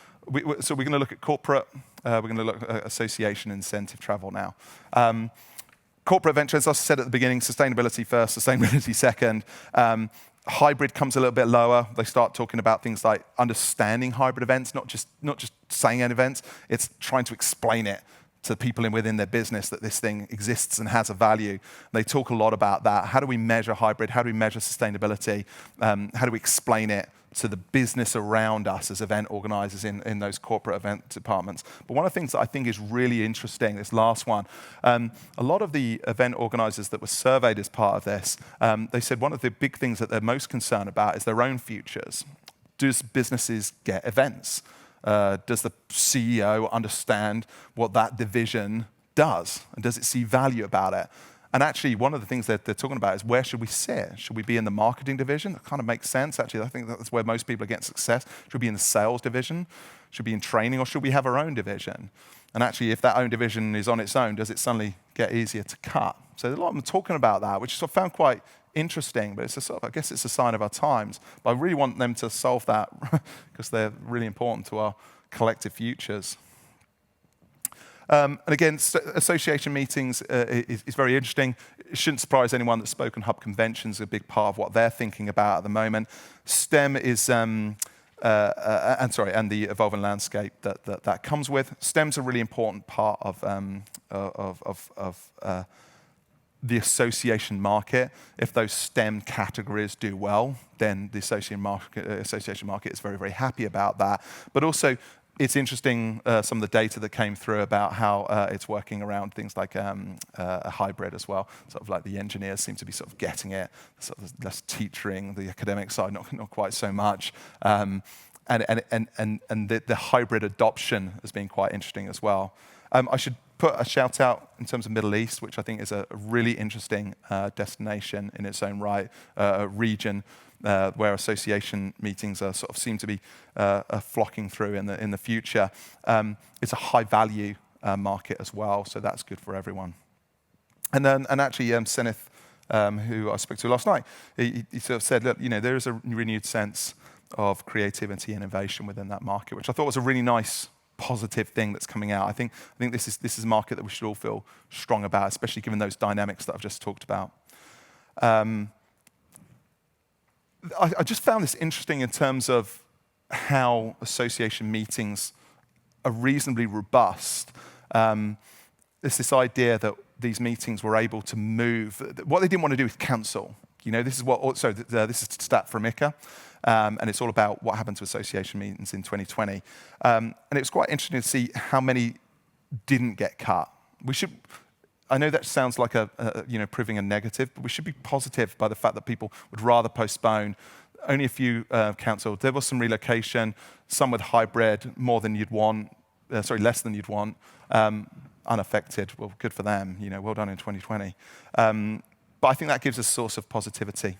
so we're going to look at corporate, we're going to look at association incentive travel now. Corporate event trends, as I said at the beginning, sustainability first, sustainability second. Hybrid comes a little bit lower. They start talking about things like understanding hybrid events, not just saying an event. It's trying to explain it to people within their business that this thing exists and has a value. They talk a lot about that. How do we measure hybrid? How do we measure sustainability? How do we explain it to the business around us as event organizers in those corporate event departments? But one of the things that I think is really interesting, this last one, a lot of the event organizers that were surveyed as part of this, they said one of the big things that they're most concerned about is their own futures. Does businesses get events? Does the CEO understand what that division does? And does it see value about it? And actually, one of the things that they're talking about is where should we sit? Should we be in the marketing division? That kind of makes sense. Actually, I think that's where most people are getting success. Should we be in the sales division? Should we be in training? Or should we have our own division? And actually, if that own division is on its own, does it suddenly get easier to cut? So there's a lot of them talking about that, which I found quite interesting, but it's I guess it's a sign of our times. But I really want them to solve that because they're really important to our collective futures. And again, association meetings is very interesting. It shouldn't surprise anyone that Spoken Hub conventions are a big part of what they're thinking about at the moment. STEM is, and the evolving landscape that comes with. STEM's a really important part of the association market. If those STEM categories do well, then the association market is very, very happy about that. But also, it's interesting, some of the data that came through about how it's working around things like a hybrid as well. Sort of like the engineers seem to be sort of getting it, sort of less teaching, the academic side not quite so much. And the hybrid adoption has been quite interesting as well. I should put a shout out in terms of Middle East, which I think is a really interesting destination in its own right, a region where association meetings are sort of seem to be flocking through in the future. It's a high value market as well, so that's good for everyone. And actually, Seneth, who I spoke to last night, he sort of said, look, there is a renewed sense of creativity and innovation within that market, which I thought was a really nice, positive thing that's coming out. I think this is a market that we should all feel strong about, especially given those dynamics that I've just talked about. I just found this interesting in terms of how association meetings are reasonably robust. There's this idea that these meetings were able to move. What they didn't want to do is cancel. This is this is a stat from ICA, and it's all about what happened to association meetings in 2020. And it was quite interesting to see how many didn't get cut. I know that sounds like proving a negative, but we should be positive by the fact that people would rather postpone. Only a few cancelled. There was some relocation, some with hybrid, more than you'd want, less than you'd want, unaffected. Well, good for them, well done in 2020. But I think that gives us a source of positivity.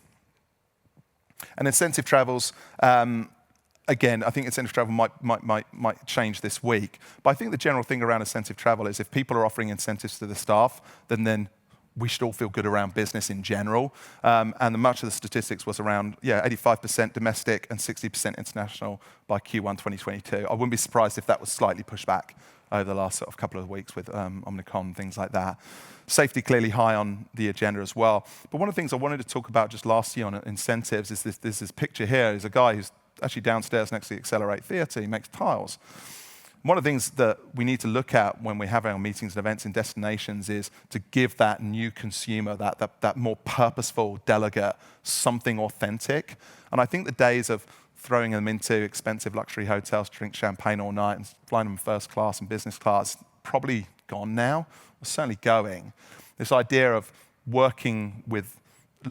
And incentive travels, again, I think incentive travel might change this week. But I think the general thing around incentive travel is if people are offering incentives to the staff, then we should all feel good around business in general. And much of the statistics was around, 85% domestic and 60% international by Q1 2022. I wouldn't be surprised if that was slightly pushed back over the last sort of couple of weeks with Omnicom, things like that. Safety clearly high on the agenda as well. But one of the things I wanted to talk about just last year on incentives is this picture here. There's a guy who's actually downstairs next to the Accelerate Theatre. He makes tiles. One of the things that we need to look at when we have our meetings and events in destinations is to give that new consumer, that more purposeful delegate, something authentic. And I think the days of throwing them into expensive luxury hotels to drink champagne all night and flying them first class and business class probably gone now. We're certainly going. This idea of working with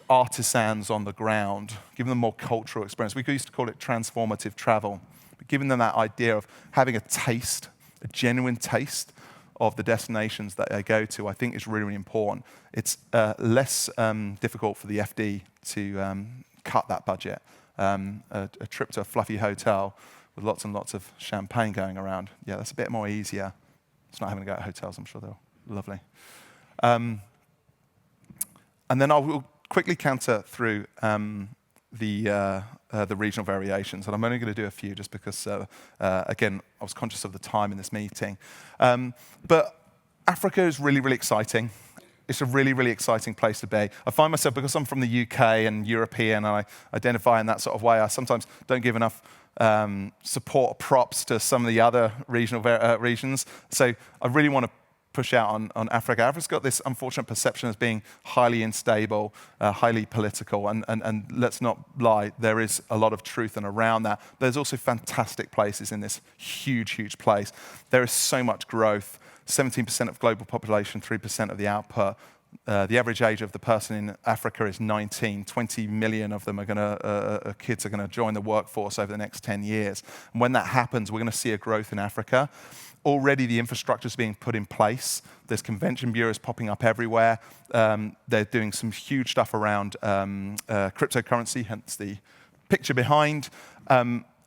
artisans on the ground, giving them more cultural experience. We used to call it transformative travel, but giving them that idea of having a taste, a genuine taste of the destinations that they go to, I think is really, really important. It's less difficult for the FD to cut that budget. A trip to a fluffy hotel with lots and lots of champagne going around, that's a bit more easier. It's not having to go to hotels, I'm sure they're lovely. And then I will quickly counter through the regional variations, and I'm only going to do a few just because, again, I was conscious of the time in this meeting. But Africa is really, really exciting. It's a really, really exciting place to be. I find myself, because I'm from the UK and European, and I identify in that sort of way, I sometimes don't give enough support or props to some of the other regional regions. So I really want to push out on Africa. Africa's got this unfortunate perception as being highly unstable, highly political, and let's not lie, there is a lot of truth and around that. There's also fantastic places in this huge, huge place. There is so much growth. 17% of global population, 3% of the output. The average age of the person in Africa is 19. 20 million of them kids are going to join the workforce over the next 10 years. And when that happens, we're going to see a growth in Africa. Already the infrastructure is being put in place. There's convention bureaus popping up everywhere. They're doing some huge stuff around cryptocurrency, hence the picture behind.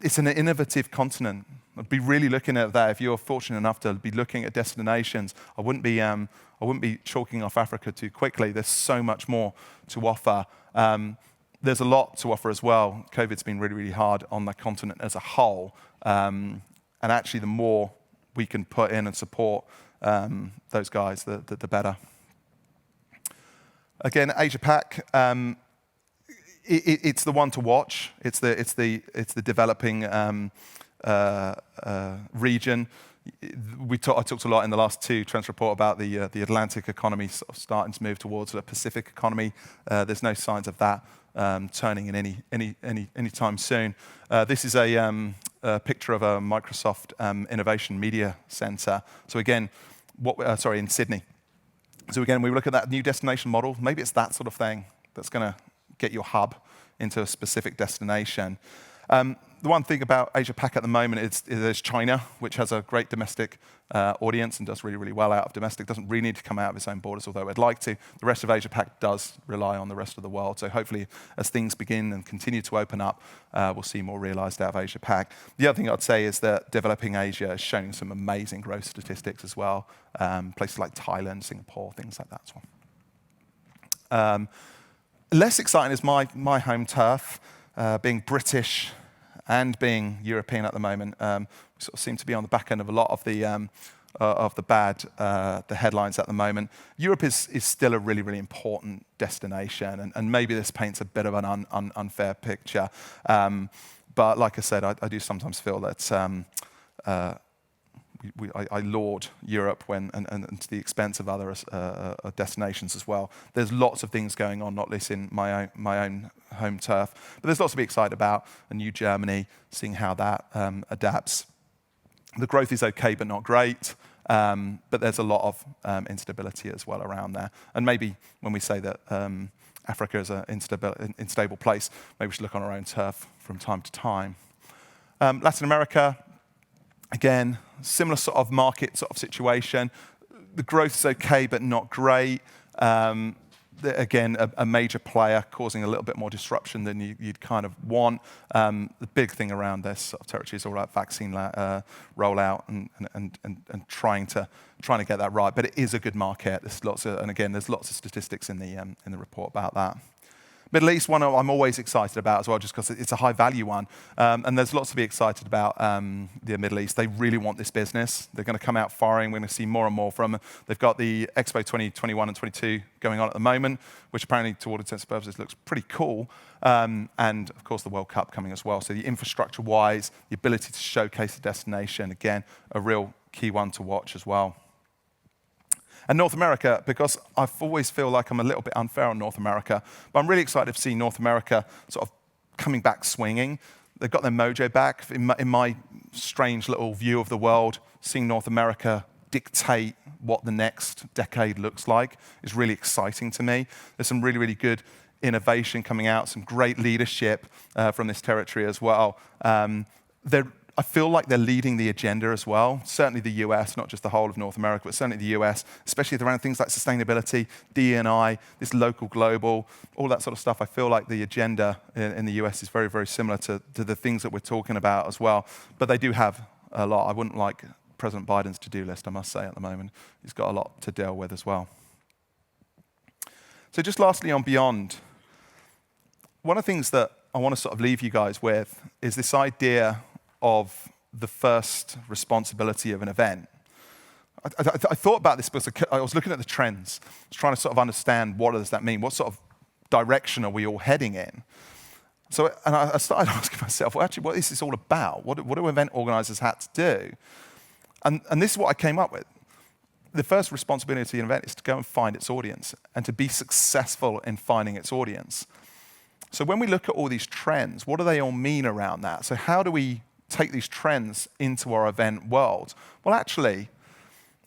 It's an innovative continent. I'd be really looking at that. If you're fortunate enough to be looking at destinations, I wouldn't be chalking off Africa too quickly. There's so much more to offer. There's a lot to offer as well. COVID's been really, really hard on the continent as a whole. And actually, the more we can put in and support those guys, the better. Again, Asia Pac. It's the one to watch. It's the developing region. I talked a lot in the last two Trends Report about the Atlantic economy sort of starting to move towards a Pacific economy. There's no signs of that turning in any time soon. This is a picture of a Microsoft Innovation Media Center. So again, in Sydney. So again, we look at that new destination model. Maybe it's that sort of thing that's going to get your hub into a specific destination. The one thing about Asia Pac at the moment is China, which has a great domestic audience and does really, really well out of domestic. Doesn't really need to come out of its own borders, although I'd like to. The rest of Asia Pac does rely on the rest of the world. So hopefully, as things begin and continue to open up, we'll see more realized out of Asia Pac. The other thing I'd say is that developing Asia is showing some amazing growth statistics as well. Places like Thailand, Singapore, things like that as well. Less exciting is my home turf, being British and being European at the moment. We sort of seem to be on the back end of a lot of the headlines at the moment. Europe is still a really, really important destination, and maybe this paints a bit of an unfair picture. But like I said, I do sometimes feel that I laud Europe and to the expense of other destinations as well. There's lots of things going on, not least in my own home turf. But there's lots to be excited about. A new Germany, seeing how that adapts. The growth is okay, but not great. But there's a lot of instability as well around there. And maybe when we say that Africa is an unstable place, maybe we should look on our own turf from time to time. Latin America, again, similar sort of market sort of situation. The growth is okay, but not great. Again, a major player causing a little bit more disruption than you'd kind of want. The big thing around this sort of territory is all about vaccine rollout and trying to get that right. But it is a good market. There's lots of statistics in the report about that. Middle East, one I'm always excited about as well, just because it's a high-value one. And there's lots to be excited about the Middle East. They really want this business. They're going to come out firing. We're going to see more and more from them. They've got the Expo 2021 and 22 going on at the moment, which apparently, to all intents and purposes, looks pretty cool. And, of course, the World Cup coming as well. So the infrastructure-wise, the ability to showcase the destination, again, a real key one to watch as well. And North America, because I always feel like I'm a little bit unfair on North America, but I'm really excited to see North America sort of coming back swinging. They've got their mojo back. In my strange little view of the world, seeing North America dictate what the next decade looks like is really exciting to me. There's some really, really good innovation coming out, some great leadership from this territory as well. I feel like they're leading the agenda as well. Certainly the US, not just the whole of North America, but certainly the US, especially around things like sustainability, D&I, this local, global, all that sort of stuff. I feel like the agenda in the US is very, very similar to the things that we're talking about as well. But they do have a lot. I wouldn't like President Biden's to-do list, I must say, at the moment. He's got a lot to deal with as well. So just lastly on Beyond, one of the things that I want to sort of leave you guys with is this idea of the first responsibility of an event. I thought about this because I was looking at the trends. I was trying to sort of understand what does that mean? What sort of direction are we all heading in? So, and I started asking myself, well, actually, what is this all about? What do event organizers have to do? And this is what I came up with. The first responsibility of an event is to go and find its audience and to be successful in finding its audience. So when we look at all these trends, what do they all mean around that? So how do we take these trends into our event world? Well, actually,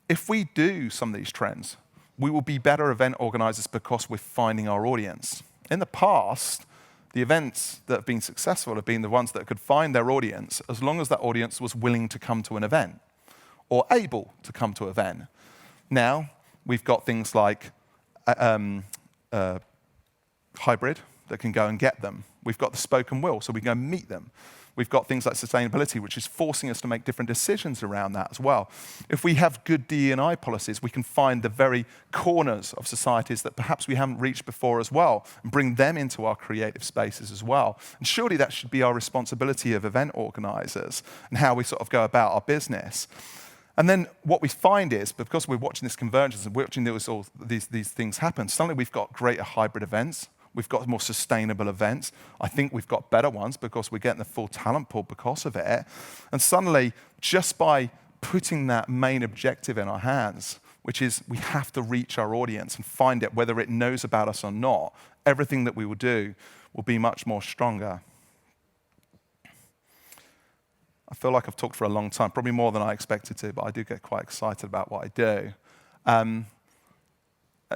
if we do some of these trends, we will be better event organizers because we're finding our audience. In the past, the events that have been successful have been the ones that could find their audience as long as that audience was willing to come to an event or able to come to an event. Now, we've got things like hybrid that can go and get them. We've got the spoken will, so we can go and meet them. We've got things like sustainability, which is forcing us to make different decisions around that as well. If we have good DE&I policies, we can find the very corners of societies that perhaps we haven't reached before as well, and bring them into our creative spaces as well. And surely that should be our responsibility of event organizers and how we sort of go about our business. And then what we find is, because we're watching this convergence and we're watching these things happen, suddenly we've got greater hybrid events. We've got more sustainable events. I think we've got better ones because we're getting the full talent pool because of it. And suddenly, just by putting that main objective in our hands, which is we have to reach our audience and find it, whether it knows about us or not, everything that we will do will be much more stronger. I feel like I've talked for a long time, probably more than I expected to, but I do get quite excited about what I do.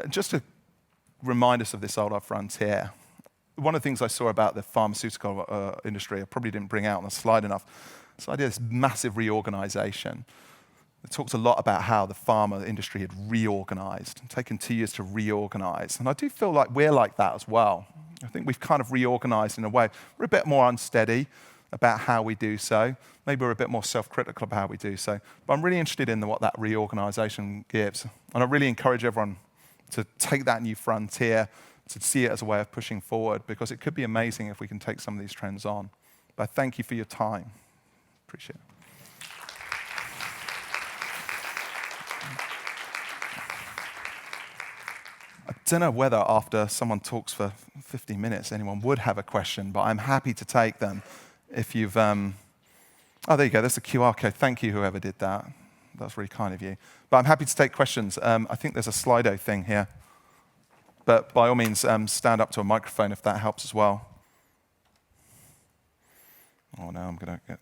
Just to remind us of this older frontier, one of the things I saw about the pharmaceutical industry, I probably didn't bring out on the slide enough, this idea of this massive reorganization. It talks a lot about how the pharma industry had reorganized, taken 2 years to reorganize. And I do feel like we're like that as well. I think we've kind of reorganized in a way. We're a bit more unsteady about how we do so. Maybe we're a bit more self-critical about how we do so. But I'm really interested in what that reorganization gives. And I really encourage everyone to take that new frontier, to see it as a way of pushing forward, because it could be amazing if we can take some of these trends on. But thank you for your time. Appreciate it. I don't know whether after someone talks for 50 minutes, anyone would have a question, but I'm happy to take them. If you've, oh, there you go, there's the QR code. Thank you, whoever did that. That's really kind of you. But I'm happy to take questions. I think there's a Slido thing here. But by all means, stand up to a microphone if that helps as well. Oh, no, I'm going to get...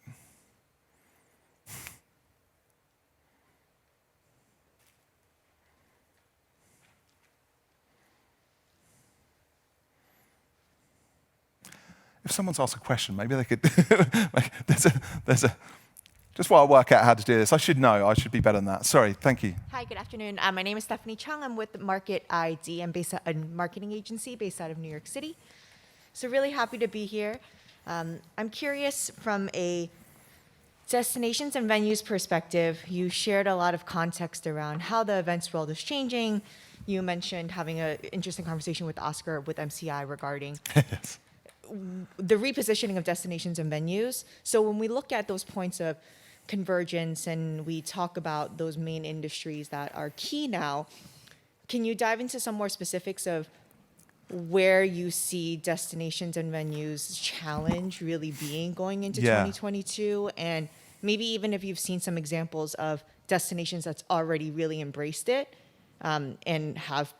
If someone's asked a question, maybe they could... there's a just while I work out how to do this, I should know. I should be better than that. Sorry, thank you. Hi, good afternoon. My name is Stephanie Chung. I'm with Market ID. I'm based at a marketing agency based out of New York City. So really happy to be here. I'm curious from a destinations and venues perspective. You shared a lot of context around how the events world is changing. You mentioned having an interesting conversation with Oscar with MCI regarding Yes. the repositioning of destinations and venues. So when we look at those points of convergence and we talk about those main industries that are key now, can you dive into some more specifics of where you see destinations and venues challenge really being going into 2022? And maybe even if you've seen some examples of destinations that's already really embraced it and have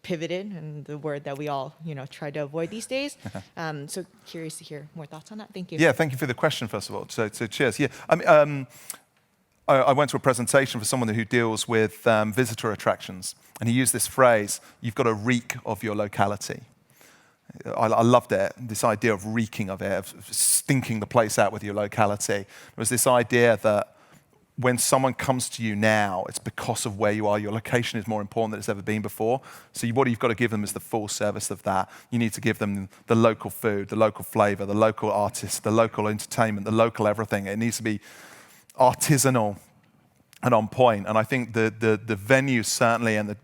pivoted, and the word that we all try to avoid these days. So curious to hear more thoughts on that. Thank you. Yeah, thank you for the question, first of all. So cheers. Yeah, I went to a presentation for someone who deals with visitor attractions, and he used this phrase, you've got a reek of your locality. I loved it, this idea of reeking of it, of stinking the place out with your locality. It was this idea that when someone comes to you now, it's because of where you are. Your location is more important than it's ever been before. So what you've got to give them is the full service of that. You need to give them the local food, the local flavor, the local artists, the local entertainment, the local everything. It needs to be artisanal and on point. And I think the venues certainly, and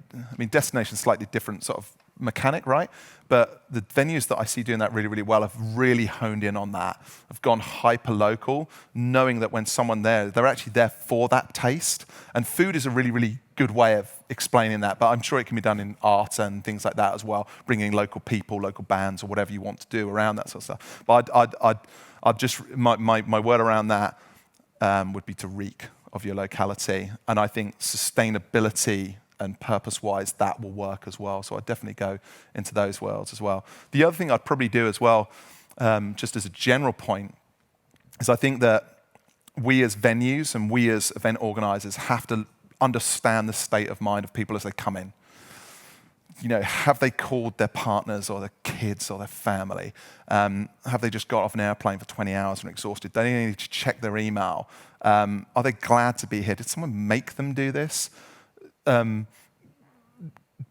destination's slightly different sort of mechanic, right? But the venues that I see doing that really, really well have really honed in on that, have gone hyper-local, knowing that when someone there, they're actually there for that taste. And food is a really, really good way of explaining that, but I'm sure it can be done in art and things like that as well, bringing local people, local bands, or whatever you want to do around that sort of stuff. But I'd just, my word around that would be to reek of your locality. And I think sustainability and purpose-wise, that will work as well. So I'd definitely go into those worlds as well. The other thing I'd probably do as well, just as a general point, is I think that we as venues and we as event organizers have to understand the state of mind of people as they come in. You know, have they called their partners or their kids or their family? Have they just got off an airplane for 20 hours and exhausted? Do they need to check their email? Are they glad to be here? Did someone make them do this?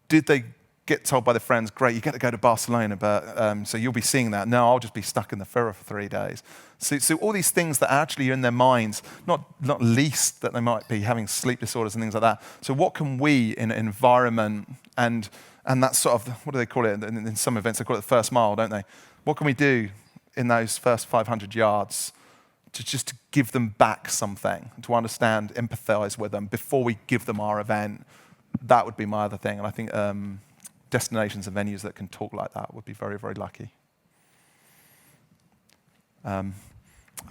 Did they get told by their friends, great, you get to go to Barcelona, but so you'll be seeing that. No, I'll just be stuck in the Furrow for 3 days. So all these things that actually are in their minds, not least that they might be having sleep disorders and things like that. So what can we in an environment and that sort of, what do they call it? In some events, they call it the first mile, don't they? What can we do in those first 500 yards to give them back something, to understand, empathize with them before we give them our event? That would be my other thing. And I think destinations and venues that can talk like that would be very, very lucky. I'm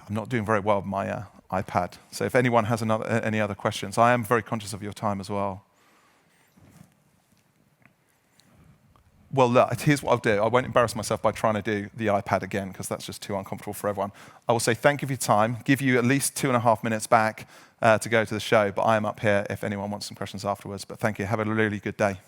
not doing very well with my iPad. So if anyone has any other questions, I am very conscious of your time as well. Well, look, here's what I'll do. I won't embarrass myself by trying to do the iPad again, because that's just too uncomfortable for everyone. I will say thank you for your time, give you at least 2.5 minutes back to go to the show, but I am up here if anyone wants some questions afterwards. But thank you. Have a really good day.